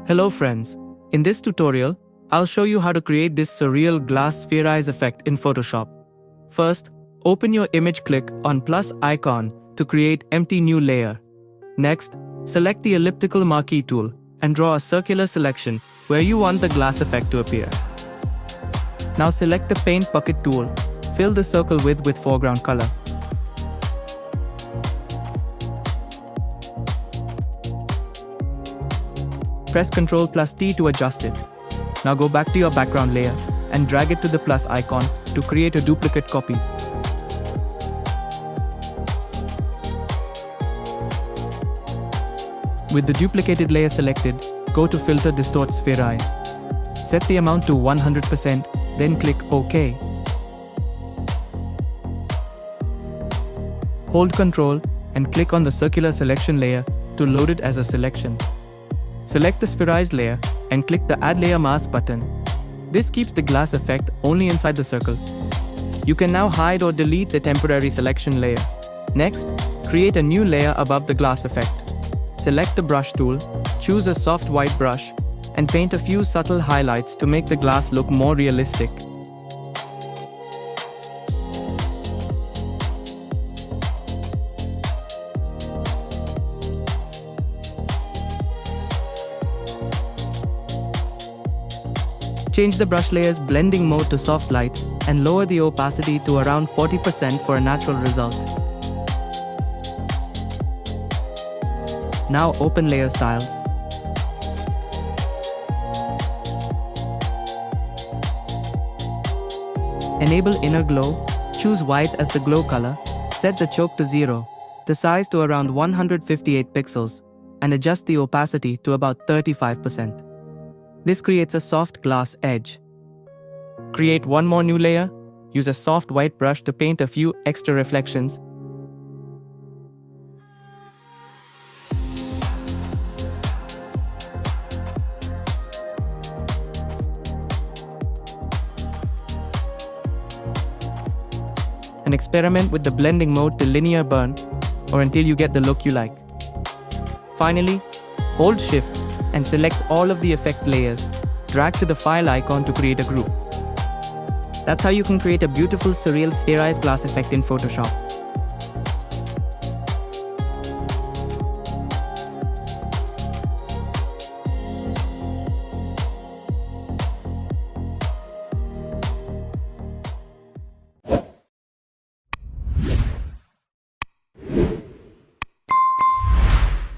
Hello friends, in this tutorial, I'll show you how to create this Surreal Glass Spherize Effect in Photoshop. First, open your image, click on plus icon to create empty new layer. Next, select the elliptical marquee tool and draw a circular selection where you want the glass effect to appear. Now select the paint bucket tool, fill the circle width with foreground color. Press Ctrl plus T to adjust it. Now go back to your background layer and drag it to the plus icon to create a duplicate copy. With the duplicated layer selected, go to Filter Distort Spherize. Set the amount to 100%, then click OK. Hold Ctrl and click on the circular selection layer to load it as a selection. Select the Spherize layer and click the Add Layer Mask button. This keeps the glass effect only inside the circle. You can now hide or delete the temporary selection layer. Next, create a new layer above the glass effect. Select the brush tool, choose a soft white brush, and paint a few subtle highlights to make the glass look more realistic. Change the brush layer's blending mode to soft light and lower the opacity to around 40% for a natural result. Now open Layer Styles. Enable Inner Glow, choose white as the glow color, set the choke to 0, the size to around 158 pixels, and adjust the opacity to about 35%. This creates a soft glass edge. Create one more new layer. Use a soft white brush to paint a few extra reflections. And experiment with the blending mode to linear burn, or until you get the look you like. Finally, hold Shift and select all of the effect layers. Drag to the file icon to create a group. That's how you can create a beautiful surreal spherize glass effect in Photoshop.